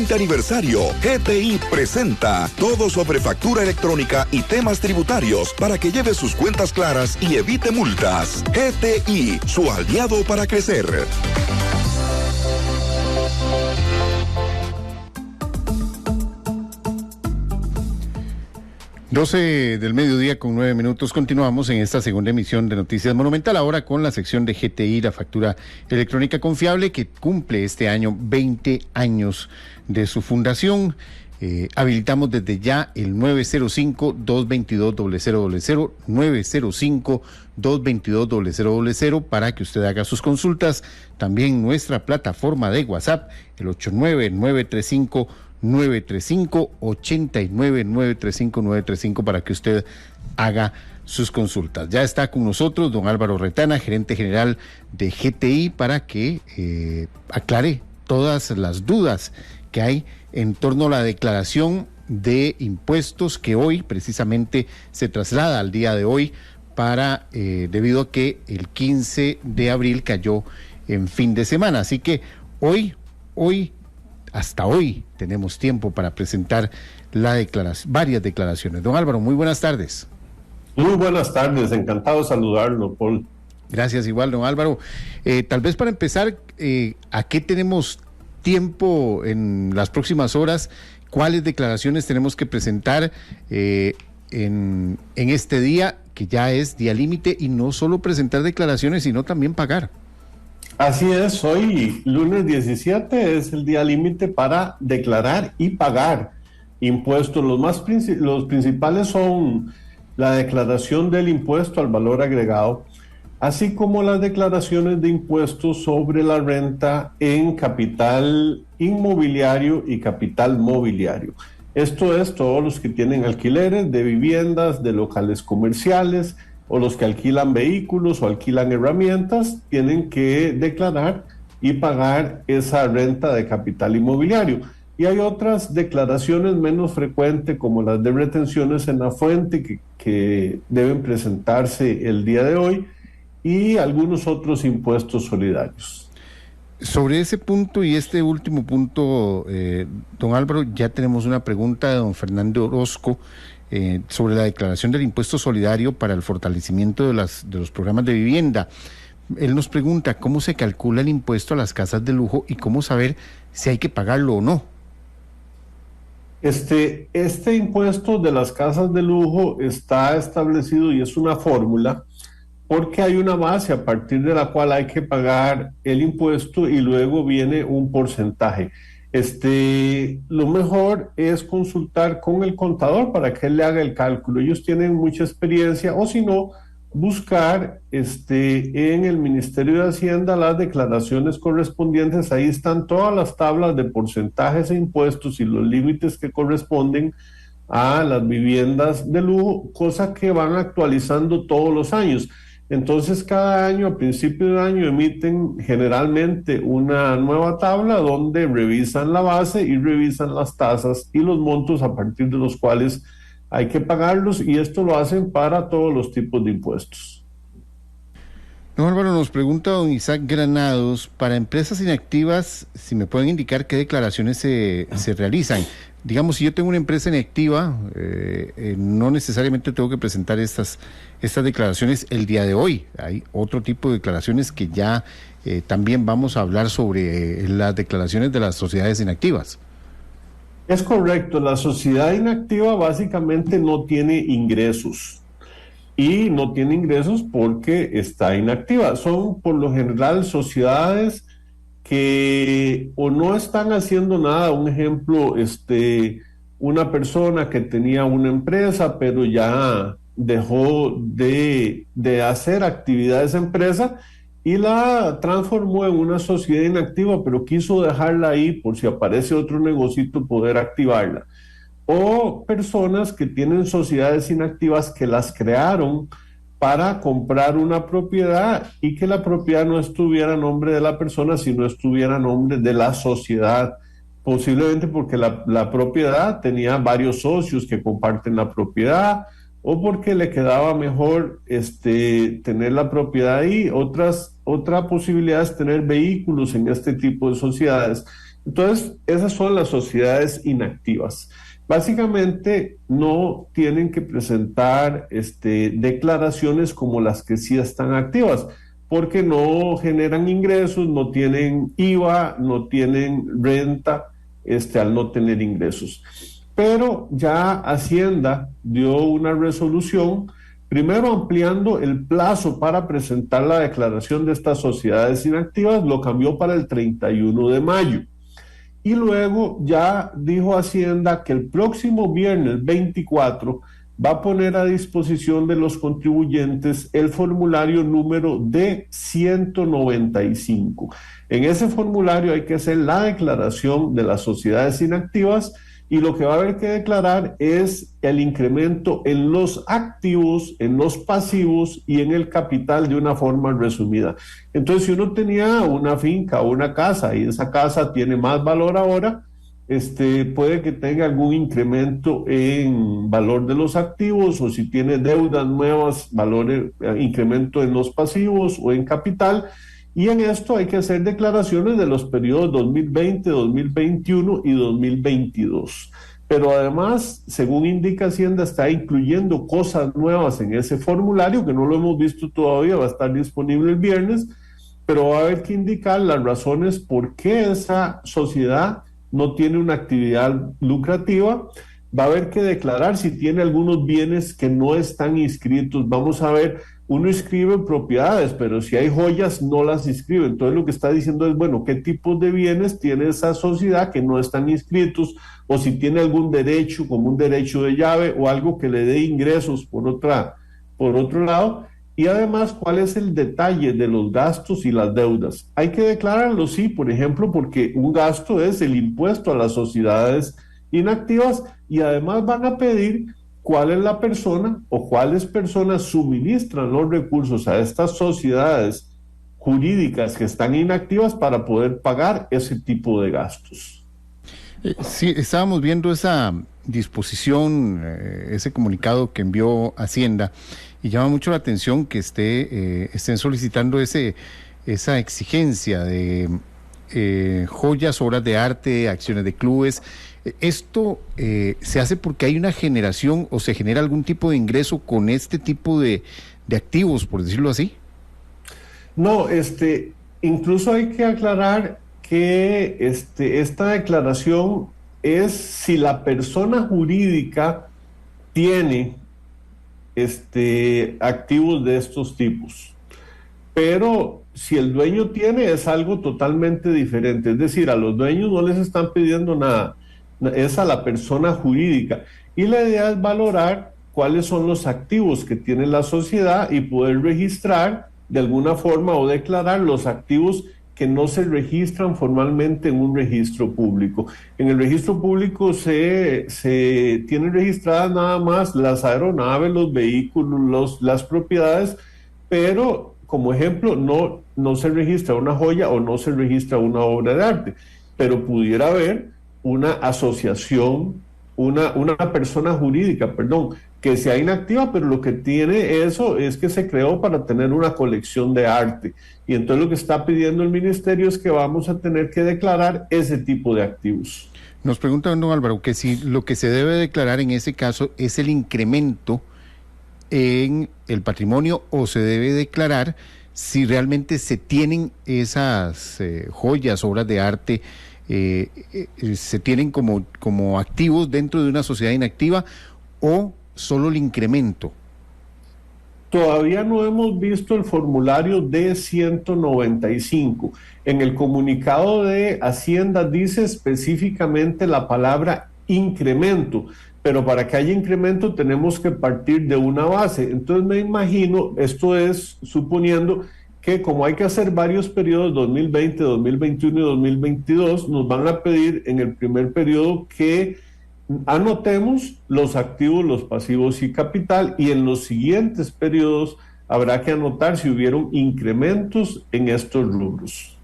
20 aniversario, GTI presenta todo sobre factura electrónica y temas tributarios para que lleve sus cuentas claras y evite multas. GTI, su aliado para crecer. 12 del mediodía con 9 minutos. Continuamos en esta segunda emisión de Noticias Monumental, ahora con la sección de GTI, la factura electrónica confiable, que cumple este año 20 años de su fundación. Habilitamos desde ya el 905-222-0000, 905-222-0000 para que usted haga sus consultas. También nuestra plataforma de WhatsApp, el 89935-935 para que usted haga sus consultas. Ya está con nosotros don Álvaro Retana, gerente general de GTI, para que aclare todas las dudas que hay en torno a la declaración de impuestos que hoy precisamente se traslada al día de hoy para debido a que el 15 de abril cayó en fin de semana. Así que hasta hoy tenemos tiempo para presentar varias declaraciones. Don Álvaro, muy buenas tardes. Muy buenas tardes, encantado de saludarlo, Paul. Gracias, igual, don Álvaro. Tal vez para empezar, ¿a qué tenemos tiempo en las próximas horas? ¿Cuáles declaraciones tenemos que presentar en este día, que ya es día límite, y no solo presentar declaraciones, sino también pagar? Así es, hoy, lunes 17, es el día límite para declarar y pagar impuestos. Los principales son la declaración del impuesto al valor agregado, así como las declaraciones de impuestos sobre la renta en capital inmobiliario y capital mobiliario. Esto es, todos los que tienen alquileres de viviendas, de locales comerciales, o los que alquilan vehículos o alquilan herramientas, tienen que declarar y pagar esa renta de capital inmobiliario. Y hay otras declaraciones menos frecuentes, como las de retenciones en la fuente, que deben presentarse el día de hoy, y algunos otros impuestos solidarios. Sobre ese punto y este último punto, don Álvaro, ya tenemos una pregunta de don Fernando Orozco sobre la declaración del impuesto solidario para el fortalecimiento de los programas de vivienda. Él nos pregunta cómo se calcula el impuesto a las casas de lujo y cómo saber si hay que pagarlo o no. Este impuesto de las casas de lujo está establecido y es una fórmula, porque hay una base a partir de la cual hay que pagar el impuesto y luego viene un porcentaje. Lo mejor es consultar con el contador para que él le haga el cálculo. Ellos tienen mucha experiencia, o si no, buscar en el Ministerio de Hacienda las declaraciones correspondientes. Ahí están todas las tablas de porcentajes e impuestos y los límites que corresponden a las viviendas de lujo, cosa que van actualizando todos los años. Entonces, cada año, a principio de año, emiten generalmente una nueva tabla donde revisan la base y revisan las tasas y los montos a partir de los cuales hay que pagarlos, y esto lo hacen para todos los tipos de impuestos. Don Álvaro, nos pregunta don Isaac Granados, para empresas inactivas, si me pueden indicar qué declaraciones se realizan. Digamos, si yo tengo una empresa inactiva, no necesariamente tengo que presentar estas declaraciones el día de hoy. Hay otro tipo de declaraciones que ya también vamos a hablar sobre las declaraciones de las sociedades inactivas. Es correcto, la sociedad inactiva básicamente no tiene ingresos. Y no tiene ingresos porque está inactiva. Son por lo general sociedades que o no están haciendo nada. Un ejemplo, una persona que tenía una empresa pero ya dejó de hacer actividades en empresa y la transformó en una sociedad inactiva, pero quiso dejarla ahí por si aparece otro negocito poder activarla. O personas que tienen sociedades inactivas que las crearon para comprar una propiedad y que la propiedad no estuviera a nombre de la persona, sino estuviera a nombre de la sociedad, posiblemente porque la propiedad tenía varios socios que comparten la propiedad, o porque le quedaba mejor tener la propiedad ahí. Otra posibilidad es tener vehículos en este tipo de sociedades. Entonces, esas son las sociedades inactivas. Básicamente no tienen que presentar declaraciones como las que sí están activas, porque no generan ingresos, no tienen IVA, no tienen renta, al no tener ingresos. Pero ya Hacienda dio una resolución, primero ampliando el plazo para presentar la declaración de estas sociedades inactivas, lo cambió para el 31 de mayo. Y luego ya dijo Hacienda que el próximo viernes 24 va a poner a disposición de los contribuyentes el formulario número D195. En ese formulario hay que hacer la declaración de las sociedades inactivas y lo que va a haber que declarar es el incremento en los activos, en los pasivos y en el capital de una forma resumida. Entonces, si uno tenía una finca o una casa y esa casa tiene más valor ahora, puede que tenga algún incremento en valor de los activos, o si tiene deudas nuevas, incremento en los pasivos o en capital. Y en esto hay que hacer declaraciones de los periodos 2020, 2021 y 2022. Pero además, según indica Hacienda, está incluyendo cosas nuevas en ese formulario, que no lo hemos visto todavía, va a estar disponible el viernes, pero va a haber que indicar las razones por qué esa sociedad no tiene una actividad lucrativa. Va a haber que declarar si tiene algunos bienes que no están inscritos. Vamos a ver, uno inscribe propiedades, pero si hay joyas no las inscribe. Entonces lo que está diciendo es, bueno, ¿qué tipos de bienes tiene esa sociedad que no están inscritos? O si tiene algún derecho, como un derecho de llave o algo que le dé ingresos por otro lado. Y además, ¿cuál es el detalle de los gastos y las deudas? Hay que declararlo, sí, por ejemplo, porque un gasto es el impuesto a las sociedades inactivas, y además van a pedir cuál es la persona o cuáles personas suministran los recursos a estas sociedades jurídicas que están inactivas para poder pagar ese tipo de gastos. Sí, estábamos viendo esa disposición, ese comunicado que envió Hacienda, y llama mucho la atención que estén solicitando esa exigencia de joyas, obras de arte, acciones de clubes. ¿Esto se hace porque hay una generación o se genera algún tipo de ingreso con este tipo de activos, por decirlo así? No, incluso hay que aclarar que esta declaración es si la persona jurídica tiene activos de estos tipos. Pero si el dueño tiene, es algo totalmente diferente. Es decir, a los dueños no les están pidiendo nada, es a la persona jurídica. Y la idea es valorar cuáles son los activos que tiene la sociedad y poder registrar de alguna forma o declarar los activos que no se registran formalmente en un registro público. En el registro público se tienen registradas nada más las aeronaves, los vehículos, las propiedades, pero como ejemplo no se registra una joya o no se registra una obra de arte, pero pudiera haber una asociación, una persona jurídica, que sea inactiva, pero lo que tiene eso es que se creó para tener una colección de arte. Y entonces lo que está pidiendo el ministerio es que vamos a tener que declarar ese tipo de activos. Nos pregunta don Álvaro que si lo que se debe declarar en ese caso es el incremento en el patrimonio, o se debe declarar si realmente se tienen esas joyas, obras de arte, se tienen como activos dentro de una sociedad inactiva, o solo el incremento. Todavía no hemos visto el formulario D195. En el comunicado de Hacienda dice específicamente la palabra incremento, pero para que haya incremento tenemos que partir de una base. Entonces me imagino, esto es suponiendo que como hay que hacer varios periodos, 2020, 2021 y 2022, nos van a pedir en el primer periodo que anotemos los activos, los pasivos y capital, y en los siguientes periodos habrá que anotar si hubieron incrementos en estos rubros.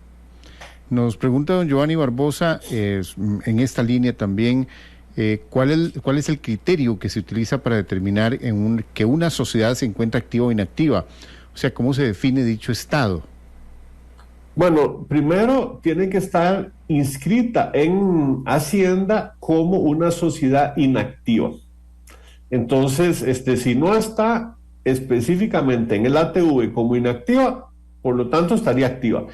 Nos pregunta don Giovanni Barbosa, en esta línea también, ¿cuál es el criterio que se utiliza para determinar que una sociedad se encuentra activa o inactiva? O sea, ¿cómo se define dicho estado? Bueno, primero tiene que estar inscrita en Hacienda como una sociedad inactiva. Entonces, si no está específicamente en el ATV como inactiva, por lo tanto estaría activa.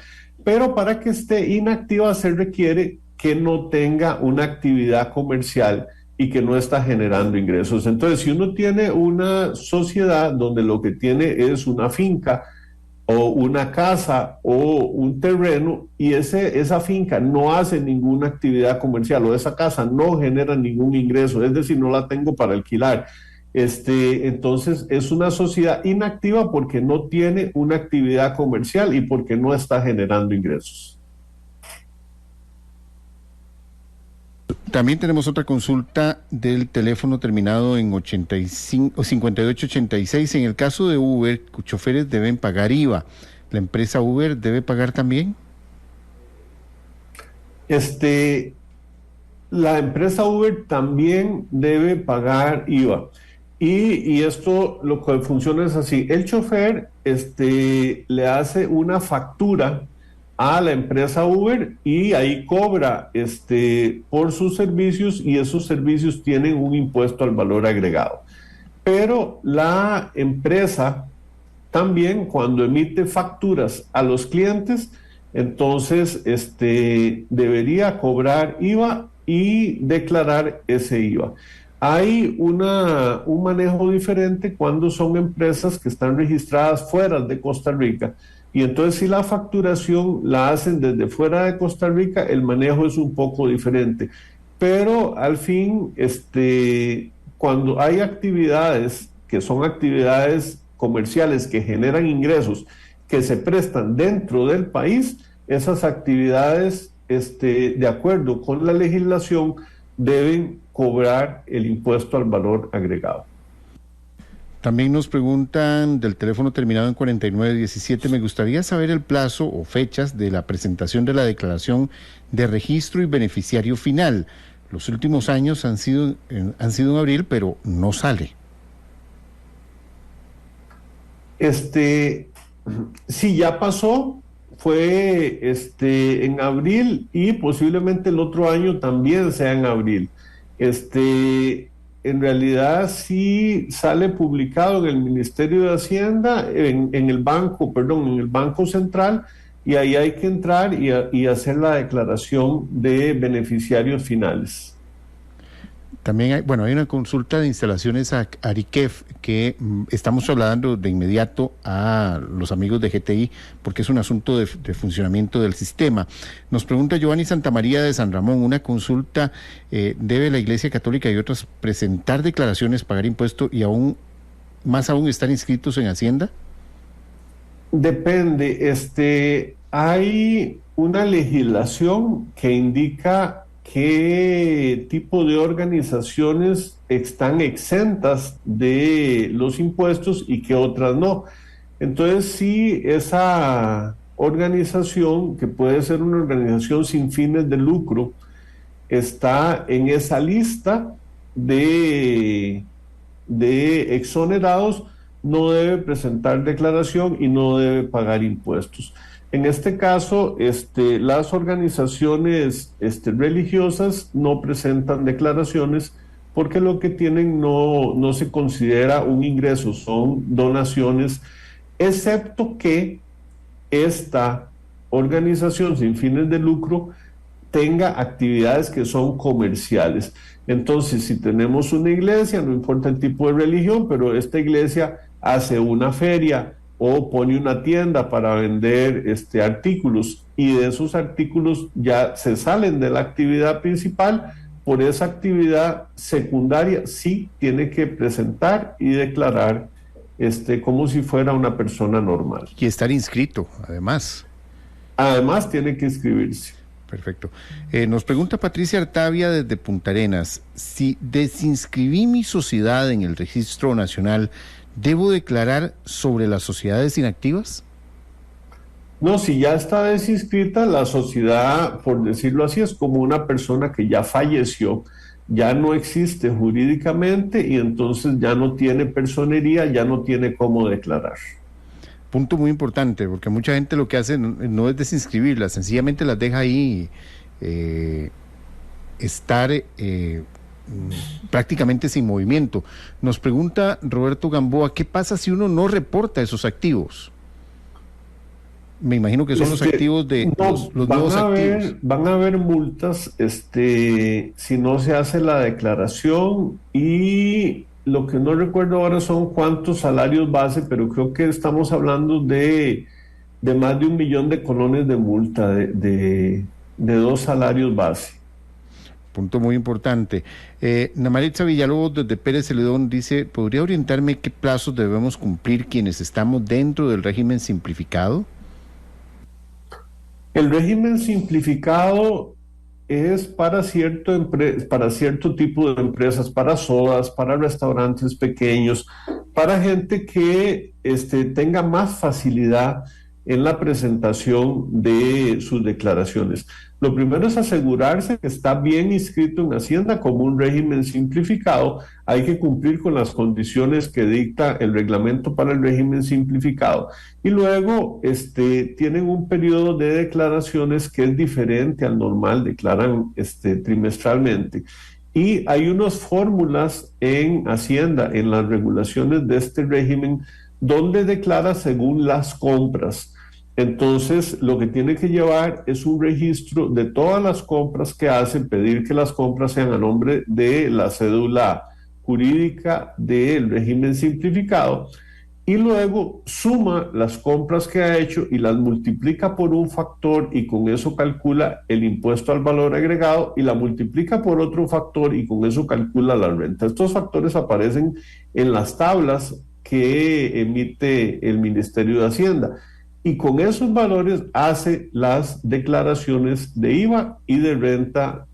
Pero para que esté inactiva se requiere que no tenga una actividad comercial y que no está generando ingresos. Entonces, si uno tiene una sociedad donde lo que tiene es una finca o una casa o un terreno y esa finca no hace ninguna actividad comercial o esa casa no genera ningún ingreso, es decir, no la tengo para alquilar. Entonces es una sociedad inactiva porque no tiene una actividad comercial y porque no está generando ingresos. También tenemos otra consulta del teléfono terminado en 85 o 5886. En el caso de Uber, choferes deben pagar IVA. ¿La empresa Uber debe pagar también? La empresa Uber también debe pagar IVA. Y esto lo que funciona es así. El chofer le hace una factura a la empresa Uber y ahí cobra por sus servicios y esos servicios tienen un impuesto al valor agregado. Pero la empresa también cuando emite facturas a los clientes, entonces debería cobrar IVA y declarar ese IVA. Hay un manejo diferente cuando son empresas que están registradas fuera de Costa Rica. Y entonces si la facturación la hacen desde fuera de Costa Rica, el manejo es un poco diferente. Pero al fin, cuando hay actividades que son actividades comerciales que generan ingresos que se prestan dentro del país, esas actividades, de acuerdo con la legislación, deben cobrar el impuesto al valor agregado. También nos preguntan del teléfono terminado en 4917, me gustaría saber el plazo o fechas de la presentación de la declaración de registro y beneficiario final. Los últimos años han sido en abril, pero no sale. Sí, ya pasó, fue en abril y posiblemente el otro año también sea en abril. En realidad sí sale publicado en el Ministerio de Hacienda, en el Banco Central, y ahí hay que entrar y hacer la declaración de beneficiarios finales. También hay una consulta de instalaciones a Ariquef que estamos hablando de inmediato a los amigos de GTI porque es un asunto de funcionamiento del sistema. Nos pregunta Giovanni Santamaría de San Ramón, una consulta, ¿debe la Iglesia Católica y otras presentar declaraciones, pagar impuestos y más aún estar inscritos en Hacienda? Depende, hay una legislación que indica qué tipo de organizaciones están exentas de los impuestos y qué otras no. Entonces, si esa organización, que puede ser una organización sin fines de lucro, está en esa lista de exonerados, no debe presentar declaración y no debe pagar impuestos. En este caso, las organizaciones religiosas no presentan declaraciones porque lo que tienen no se considera un ingreso, son donaciones, excepto que esta organización sin fines de lucro tenga actividades que son comerciales. Entonces, si tenemos una iglesia, no importa el tipo de religión, pero esta iglesia hace una feria o pone una tienda para vender artículos y de esos artículos ya se salen de la actividad principal, por esa actividad secundaria sí tiene que presentar y declarar como si fuera una persona normal. Y estar inscrito, además. Además tiene que inscribirse. Perfecto. Nos pregunta Patricia Artavia desde Punta Arenas, si desinscribí mi sociedad en el Registro Nacional, ¿debo declarar sobre las sociedades inactivas? No, si ya está desinscrita, la sociedad, por decirlo así, es como una persona que ya falleció, ya no existe jurídicamente y entonces ya no tiene personería, ya no tiene cómo declarar. Punto muy importante, porque mucha gente lo que hace no es desinscribirlas, sencillamente las deja ahí estar prácticamente sin movimiento. Nos pregunta Roberto Gamboa, ¿qué pasa si uno no reporta esos activos? Me imagino que son los activos de los nuevos activos. Van a haber multas si no se hace la declaración, y lo que no recuerdo ahora son cuántos salarios base, pero creo que estamos hablando de más de 1 millón de colones de multa de 2 salarios base. Punto muy importante. Namaritza Villalobos desde Pérez Celedón dice, ¿podría orientarme qué plazos debemos cumplir quienes estamos dentro del régimen simplificado? El régimen simplificado es para cierto tipo de empresas, para sodas, para restaurantes pequeños, para gente que tenga más facilidad en la presentación de sus declaraciones. Lo primero es asegurarse que está bien inscrito en Hacienda como un régimen simplificado. Hay que cumplir con las condiciones que dicta el reglamento para el régimen simplificado. Y luego tienen un periodo de declaraciones que es diferente al normal, declaran trimestralmente. Y hay unas fórmulas en Hacienda, en las regulaciones de este régimen, donde declara según las compras. Entonces, lo que tiene que llevar es un registro de todas las compras que hacen, pedir que las compras sean a nombre de la cédula jurídica del régimen simplificado, y luego suma las compras que ha hecho y las multiplica por un factor, y con eso calcula el impuesto al valor agregado, y la multiplica por otro factor y con eso calcula la renta. Estos factores aparecen en las tablas que emite el Ministerio de Hacienda, y con esos valores hace las declaraciones de IVA y de renta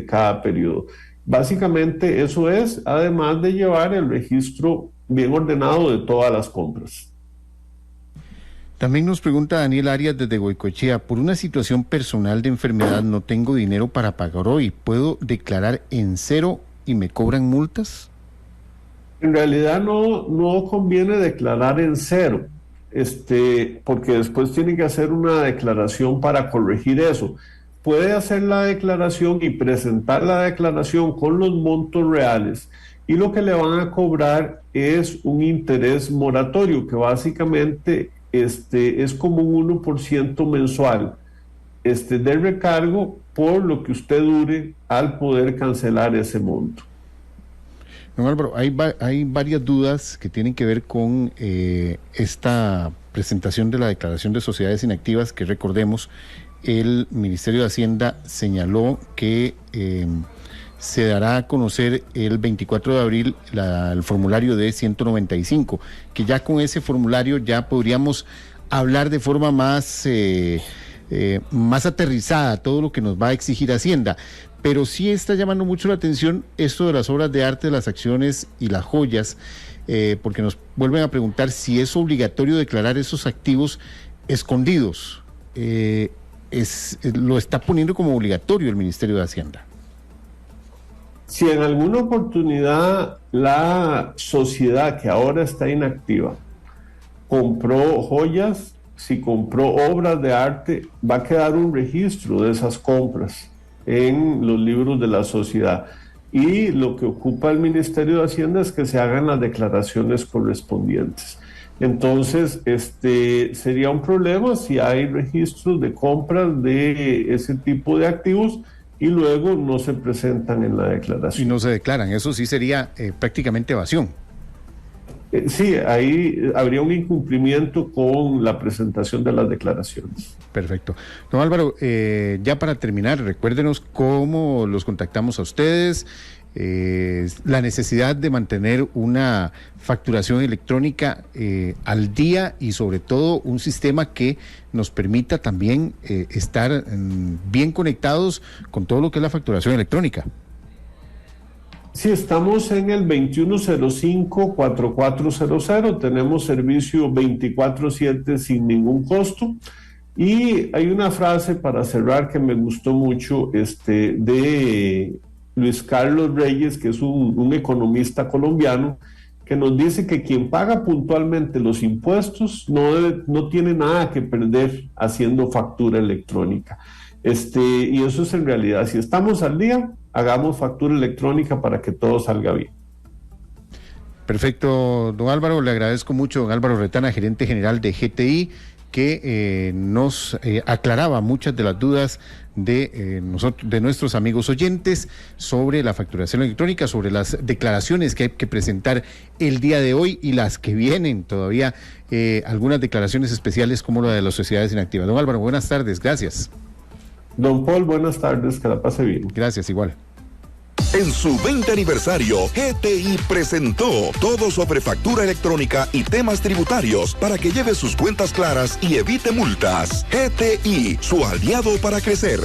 cada periodo. Básicamente eso es, además de llevar el registro bien ordenado de todas las compras. También nos pregunta Daniel Arias desde Goicoechea, por una situación personal de enfermedad no tengo dinero para pagar hoy, ¿puedo declarar en cero y me cobran multas? En realidad no conviene declarar en cero, porque después tiene que hacer una declaración para corregir eso. Puede hacer la declaración y presentar la declaración con los montos reales, y lo que le van a cobrar es un interés moratorio, que básicamente es como un 1% mensual de recargo por lo que usted dure al poder cancelar ese monto. Don Álvaro, hay varias dudas que tienen que ver con esta presentación de la declaración de sociedades inactivas, que recordemos, el Ministerio de Hacienda señaló que se dará a conocer el 24 de abril el formulario de 195, que ya con ese formulario ya podríamos hablar de forma más aterrizada todo lo que nos va a exigir Hacienda. Pero sí está llamando mucho la atención esto de las obras de arte, las acciones y las joyas, porque nos vuelven a preguntar si es obligatorio declarar esos activos escondidos. Lo está poniendo como obligatorio el Ministerio de Hacienda. Si en alguna oportunidad la sociedad que ahora está inactiva compró joyas, si compró obras de arte, va a quedar un registro de esas compras en los libros de la sociedad, y lo que ocupa el Ministerio de Hacienda es que se hagan las declaraciones correspondientes. Entonces, sería un problema si hay registros de compras de ese tipo de activos y luego no se presentan en la declaración. Y no se declaran, eso sí sería prácticamente evasión. Sí, ahí habría un incumplimiento con la presentación de las declaraciones. Perfecto. Don Álvaro, ya para terminar, recuérdenos cómo los contactamos a ustedes, la necesidad de mantener una facturación electrónica al día, y sobre todo un sistema que nos permita también estar bien conectados con todo lo que es la facturación electrónica. Sí, estamos en el 2105-4400, tenemos servicio 24/7 sin ningún costo, y hay una frase para cerrar que me gustó mucho de Luis Carlos Reyes, que es un economista colombiano, que nos dice que quien paga puntualmente los impuestos no tiene nada que perder haciendo factura electrónica. Y eso es en realidad, si estamos al día, hagamos factura electrónica para que todo salga bien. Perfecto, don Álvaro, le agradezco mucho, don Álvaro Retana, gerente general de GTI, que nos aclaraba muchas de las dudas de nuestros amigos oyentes sobre la facturación electrónica, sobre las declaraciones que hay que presentar el día de hoy y las que vienen todavía, algunas declaraciones especiales como la de las sociedades inactivas. Don Álvaro, buenas tardes, gracias. Don Paul, buenas tardes, que la pase bien. Gracias, igual. En su 20 aniversario, GTI presentó todo sobre factura electrónica y temas tributarios para que lleve sus cuentas claras y evite multas. GTI, su aliado para crecer.